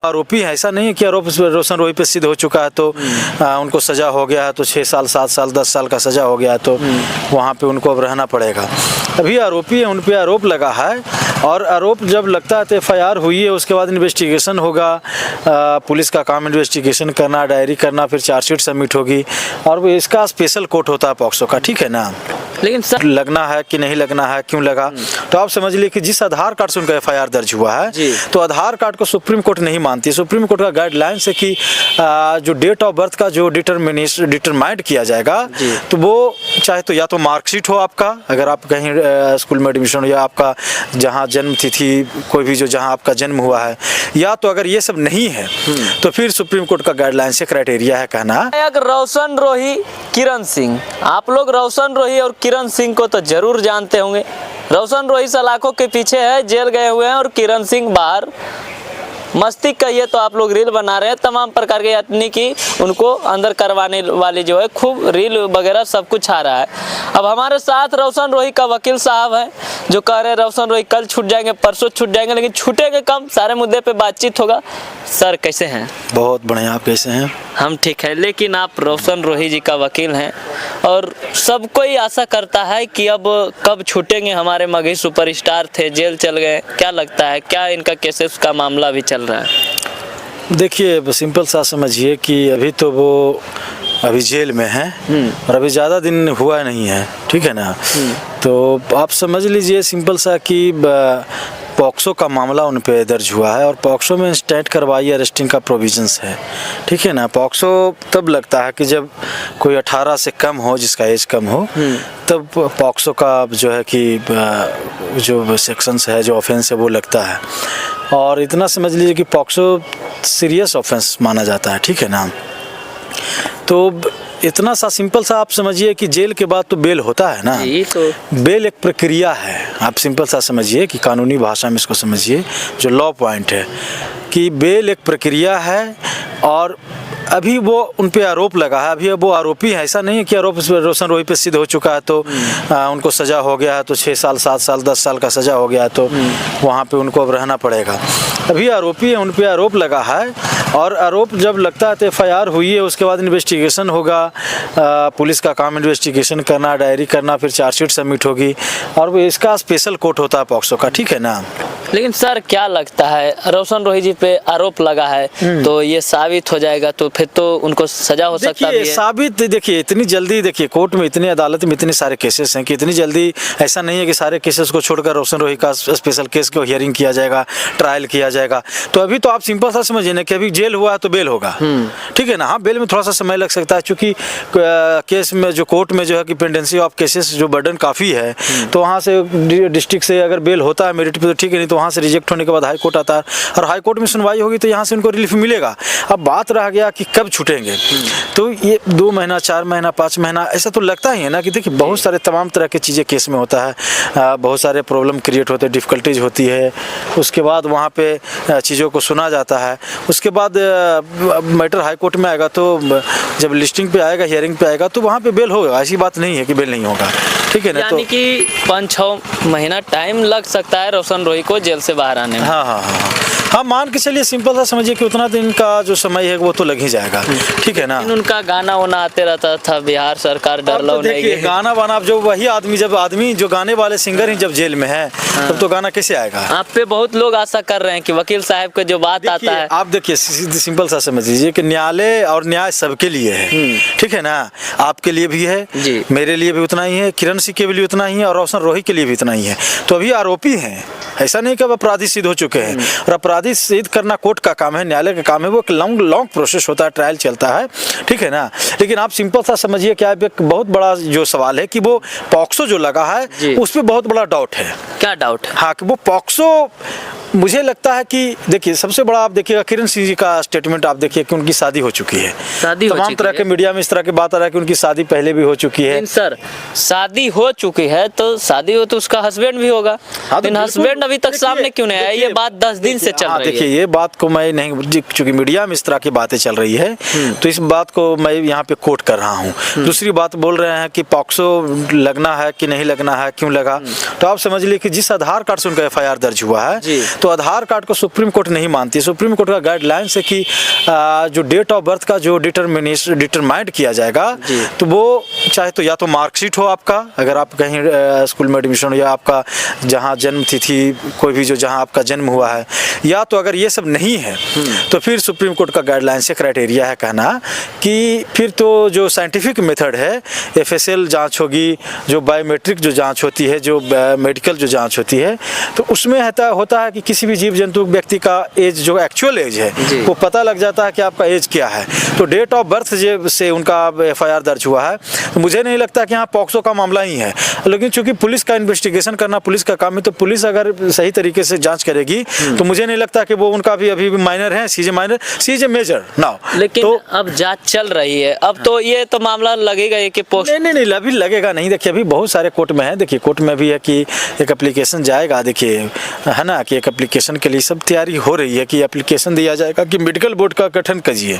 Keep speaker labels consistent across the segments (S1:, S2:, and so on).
S1: आरोपी है, ऐसा नहीं है कि आरोप रोशन रोही पे सिद्ध हो चुका है तो उनको सजा हो गया है, तो 6 साल 7 साल 10 साल का सजा हो गया है तो वहाँ पे उनको अब रहना पड़ेगा। अभी आरोपी है, उन पे आरोप लगा है और आरोप जब लगता है तो FIR हुई है, उसके बाद इन्वेस्टिगेशन होगा। पुलिस का काम इन्वेस्टिगेशन करना, डायरी करना, फिर चार्जशीट सबमिट होगी और इसका स्पेशल कोर्ट होता है पॉक्सो का, ठीक है ना।
S2: लेकिन सर
S1: लगना है कि नहीं लगना है, क्यों लगा, तो आप समझ लीजिए कि जिस आधार कार्ड से उनका FIR दर्ज हुआ है तो आधार कार्ड को सुप्रीम कोर्ट नहीं मानती है। सुप्रीम कोर्ट का गाइडलाइंस है कि जो डेट ऑफ बर्थ का जो डिटरमाइंड किया जाएगा तो वो चाहे तो या तो मार्कशीट हो आपका, अगर आप कहीं स्कूल में एडमिशन हो या आपका जहाँ जन्म तिथि कोई भी जो जहाँ आपका जन्म हुआ है, या तो अगर ये सब नहीं है तो फिर सुप्रीम कोर्ट का गाइडलाइंस से क्राइटेरिया है कहना।
S2: रोशन रोही, किरण सिंह, आप लोग रोशन रोही और किरण सिंह को तो जरूर जानते होंगे। रोशन रोही सलाखों के पीछे है, जेल गए हुए हैं और किरण सिंह बाहर मस्ती कहिए तो आप लोग रील बना रहे हैं, तमाम प्रकार के यानी कि उनको अंदर करवाने वाले जो है खूब रील वगैरह सब कुछ आ रहा है। अब हमारे साथ रोशन रोही का वकील साहब है जो कह रहे हैं रोशन रोही कल छूट जाएंगे, परसों छूट जाएंगे, लेकिन छूटेंगे कम, सारे मुद्दे पे बातचीत होगा। सर कैसे हैं?
S1: बहुत बढ़िया, आप कैसे हैं?
S2: हम ठीक है, लेकिन आप रोशन रोही जी का वकील हैं और सब कोई आशा करता है कि अब कब छूटेंगे, हमारे मगही सुपरस्टार थे, जेल चल गए, क्या लगता है क्या इनका केसेस का मामला भी चल रहा है?
S1: देखिए सिंपल सा समझिए कि अभी तो वो अभी जेल में है और अभी ज़्यादा दिन हुआ नहीं है, ठीक है ना। तो आप समझ लीजिए सिंपल सा कि पॉक्सो का मामला उन पे दर्ज हुआ है और पॉक्सो में इंस्टेंट कार्रवाई अरेस्टिंग का प्रोविजंस है, ठीक है ना। पॉक्सो तब लगता है कि जब कोई 18 से कम हो, जिसका एज कम हो, तब पॉक्सो का जो है कि जो सेक्शंस है, जो ऑफेंस है वो लगता है। और इतना समझ लीजिए कि पॉक्सो सीरियस ऑफेंस माना जाता है, ठीक है ना। तो इतना सा सिंपल सा आप समझिए कि जेल के बाद तो बेल होता है ना, तो बेल एक प्रक्रिया है। आप सिंपल सा समझिए कि कानूनी भाषा में इसको समझिए, जो लॉ पॉइंट है कि बेल एक प्रक्रिया है और अभी वो उन पे आरोप लगा है, अभी वो आरोपी है, ऐसा नहीं है कि आरोप रोशन रोही पे सिद्ध हो चुका है तो उनको सजा हो गया है, तो 6 साल 7 साल 10 साल का सजा हो गया है तो वहाँ पे उनको अब रहना पड़ेगा। अभी आरोपी है, उन पे आरोप लगा है और आरोप जब लगता है तो FIR हुई है, उसके बाद इन्वेस्टिगेशन होगा। पुलिस का काम इन्वेस्टिगेशन करना, डायरी करना, फिर चार्जशीट सबमिट होगी और इसका स्पेशल कोर्ट होता है पॉक्सो का, ठीक है ना।
S2: लेकिन सर क्या लगता है, रोशन रोही जी पे आरोप लगा है तो ये साबित हो जाएगा तो फिर तो उनको सजा हो सकता है?
S1: साबित देखिए इतनी जल्दी, देखिए कोर्ट में इतनी अदालत में इतने सारे केसेस हैं कि इतनी जल्दी ऐसा नहीं है कि सारे केसेस को छोड़कर रोशन रोही का स्पेशल केस को हियरिंग किया जाएगा, ट्रायल किया जाएगा। तो अभी तो आप सिंपल सा समझिए ना कि अभी जेल हुआ है तो बेल होगा, ठीक है ना। हाँ, बेल में थोड़ा सा समय लग सकता है क्योंकि केस में जो कोर्ट में जो है कि पेंडेंसी ऑफ केसेस जो बर्डन काफ़ी है, तो वहाँ से डिस्ट्रिक्ट से अगर बेल होता है मेरिट पे तो ठीक है, नहीं तो वहाँ से रिजेक्ट होने के बाद हाई कोर्ट आता है और हाई कोर्ट में सुनवाई होगी तो यहाँ से उनको रिलीफ मिलेगा। अब बात रह गया कि कब छूटेंगे, तो ये 2 महीना 4 महीना 5 महीना ऐसा तो लगता ही है ना कि देखिए बहुत सारे तमाम तरह की चीज़ें केस में होता है, बहुत सारे प्रॉब्लम क्रिएट होते हैं, डिफ़िकल्टीज होती है, उसके बाद वहाँ पे चीज़ों को सुना जाता है, उसके बाद मैटर हाई कोर्ट में आएगा तो जब लिस्टिंग पे आएगा, हियरिंग पे आएगा तो वहाँ पे बेल होगा। ऐसी बात नहीं है कि बेल नहीं होगा, ठीक है ना।
S2: यानी कि 5-6 महीना टाइम लग सकता है रोशन रोही को जेल से बाहर आने में।
S1: हाँ, मान के चलिए सिंपल सा समझिए कि उतना दिन का जो समय है वो तो लग ही जाएगा, ठीक है ना।
S2: उनका गाना वाना आते रहता था, बिहार सरकार डर लो नहीं,
S1: गाना वाना जो वही आदमी जब आदमी जो गाने वाले सिंगर ही जब जेल में है तब तो गाना कैसे आएगा।
S2: आप पे बहुत लोग आशा कर रहे हैं कि वकील साहब का जो बात आता है,
S1: आप देखिए सिंपल सा समझ लीजिए कि न्यायालय और न्याय सबके लिए है, ठीक है ना। आपके लिए भी है, मेरे लिए भी उतना ही है, किरण सिंह के लिए उतना ही है और रोशन रोही के लिए भी उतना ही है। तो अभी आरोपी हैं, ऐसा नहीं कि अब अपराधी सिद्ध हो चुके हैं और अपराधी सिद्ध करना कोर्ट का काम है, न्यायालय का काम है, वो एक लॉन्ग प्रोसेस होता है, ट्रायल चलता है, ठीक है ना। लेकिन आप सिंपल सा समझिए कि आप एक बहुत बड़ा जो सवाल है कि वो पॉक्सो जो लगा है उस पर बहुत बड़ा डाउट है।
S2: क्या डाउट है?
S1: हाँ, कि वो पॉक्सो मुझे लगता है कि देखिए सबसे बड़ा आप देखिएगा किरण सिंह जी का स्टेटमेंट आप देखिए कि उनकी शादी हो चुकी है, तमाम तरह के मीडिया में इस तरह की बात आ रहा है कि उनकी शादी पहले भी हो चुकी है।
S2: सर शादी हो चुकी है तो शादी हो तो उसका हस्बैंड भी होगा, लेकिन हस्बैंड अभी तक सामने क्यों नहीं आया? ये बात 10 दिन से चल
S1: हाँ,
S2: रही है।
S1: देखिए ये बात को मैं नहीं, चूंकि मीडिया में इस तरह की बातें चल रही है तो इस बात को मैं यहाँ पे कोट कर रहा हूँ। दूसरी बात बोल रहे हैं कि पॉक्सो लगना है कि नहीं लगना है, क्यों लगा, तो आप समझ लीजिए कि जिस आधार कार्ड से उनका FIR दर्ज हुआ है
S2: जी।
S1: तो आधार कार्ड को सुप्रीम कोर्ट नहीं मानती। सुप्रीम कोर्ट का गाइडलाइन है कि जो डेट ऑफ बर्थ का जो डिटरमाइंड किया जाएगा
S2: जी।
S1: तो वो चाहे तो या तो मार्कशीट हो आपका, अगर आप कहीं स्कूल में एडमिशन हो, या आपका जहाँ जन्म तिथि कोई भी जो जहाँ आपका जन्म हुआ है, या तो अगर ये सब नहीं है तो फिर सुप्रीम कोर्ट का गाइडलाइन से क्राइटेरिया है कहना कि फिर तो जो साइंटिफिक मेथड है FSL जांच होगी, जो बायोमेट्रिक जो जांच होती है, जो मेडिकल जो जांच होती है, तो उसमें होता है कि किसी भी जीव जंतु व्यक्ति का एज जो एक्चुअल एज
S2: जी।
S1: है वो पता लग जाता है कि आपका एज क्या है। तो डेट ऑफ बर्थ से उनका FIR दर्ज हुआ है, तो मुझे नहीं लगता कि यहाँ पॉक्सो का मामला ही है। लेकिन चूंकि पुलिस का इन्वेस्टिगेशन करना पुलिस का काम है, तो पुलिस अगर सही तरीके से जांच करेगी तो मुझे नहीं लगता कि वो उनका भी अभी भी माइनर है, सीजे माइनर, सीजे मेजर नाउ।
S2: लेकिन
S1: तो
S2: अब जांच चल रही है, अब तो ये तो मामला लगेगा ही कि पोस्ट
S1: नहीं अभी लगेगा नहीं। देखिए अभी बहुत सारे कोर्ट में है, देखिए कोर्ट में भी है कि एक एप्लीकेशन जाएगा, देखिए है ना, कि एक एप्लीकेशन के लिए सब तैयारी हो रही है कि एप्लीकेशन दिया जाएगा कि मेडिकल बोर्ड का गठन कीजिए,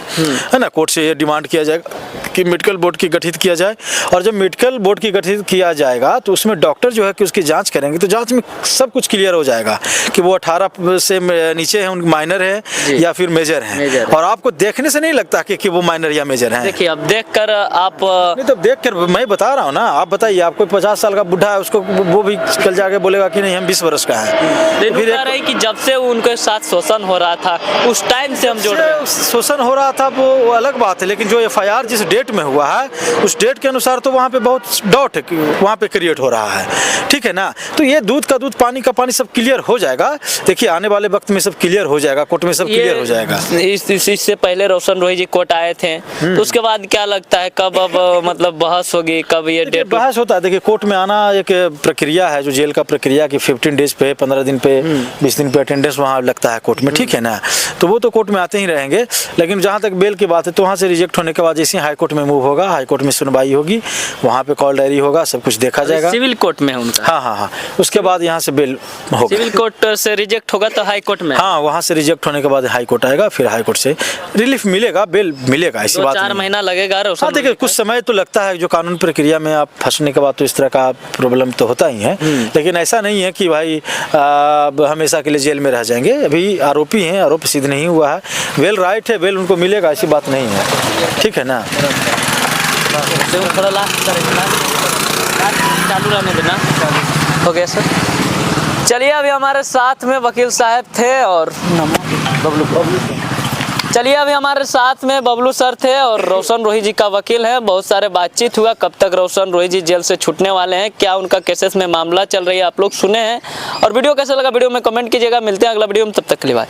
S1: है ना। कोर्ट से ये डिमांड किया जाएगा कि मेडिकल बोर्ड की गठित किया जाए, और जब मेडिकल बोर्ड की गठित किया जाएगा तो उसमें डॉक्टर जो है कि उसकी जांच करेंगे, तो जांच में सब कुछ क्लियर हो जाएगा कि वो 18 से नीचे है, उन माइनर है या फिर मेजर है। और आपको देखने से नहीं लगता कि वो माइनर या मेजर है।
S2: देखिए अब देखकर आप
S1: नहीं तो देख कर मैं बता रहा हूँ ना, आप बताइए, आप कोई 50 साल का बुढ़ा है, उसको वो भी कल जाके बोलेगा कि नहीं हम 20 वर्ष का है।
S2: फिर रही कि जब से उनके साथ शोषण हो रहा था उस टाइम से हम जोड़ रहे हैं।
S1: शोषण हो रहा था वो अलग बात है, लेकिन जो FIR जिस डेट में हुआ है उस डेट के अनुसार तो वहाँ पे बहुत डाउट है कि वहाँ पे क्रिएट हो रहा है, ठीक है ना। तो ये दूध का दूध पानी का पानी सब क्लियर हो जाएगा। देखिए आने वाले वक्त में सब क्लियर हो जाएगा, कोर्ट में सब क्लियर हो जाएगा।
S2: इससे पहले रोशन रोही जी कोर्ट आए थे, तो उसके बाद क्या लगता है कब अब मतलब बहस होगी, कब ये डेट
S1: बहस होता है? देखिए कोर्ट में आना एक प्रक्रिया है, जो जेल का प्रक्रिया की 15 डेज पे, 15 दिन पे, 20 दिन पे अटेंडेंस वहाँ लगता है कोर्ट में, ठीक है ना। तो वो तो कोर्ट में आते ही रहेंगे, लेकिन जहाँ तक बेल की बात है तो वहाँ से रिजेक्ट होने के बाद जैसे हाई कोर्ट में मूव होगा, हाई कोर्ट में सुनवाई होगी, वहाँ पे कॉल डायरी होगा, सब कुछ देखा जाएगा।
S2: सिविल कोर्ट में उनका
S1: हाँ, उसके बाद यहाँ से बेल होगा।
S2: सिविल कोर्ट से रिजेक्ट होगा तो हाई कोर्ट में,
S1: हाँ वहाँ से रिजेक्ट होने के बाद हाई कोर्ट आएगा, फिर हाई कोर्ट से रिलीफ मिलेगा, बेल मिलेगा, ऐसी बात
S2: 4 महीना लगेगा।
S1: हाँ देखिए कुछ समय तो लगता है, जो कानून प्रक्रिया में आप फंसने के बाद तो इस तरह का प्रॉब्लम तो होता ही है, लेकिन ऐसा नहीं है कि भाई हमेशा के लिए जेल में रह जाएंगे। अभी आरोपी हैं, आरोप सिद्ध नहीं हुआ है, बेल राइट है, बेल उनको मिलेगा, ऐसी बात नहीं है, ठीक है ना।
S2: थोड़ा लास्ट चालू रहने देना। हो गया सर। चलिए अभी हमारे साथ में वकील साहब थे और चलिए अभी हमारे साथ में बबलू सर थे और रोशन रोही जी का वकील है। बहुत सारे बातचीत हुआ, कब तक रोशन रोही जी जेल से छूटने वाले हैं, क्या उनका केसेस में मामला चल रही है, आप लोग सुने हैं। और वीडियो कैसा लगा वीडियो में कमेंट कीजिएगा। मिलते हैं अगला वीडियो में, तब तक के लिए बाय।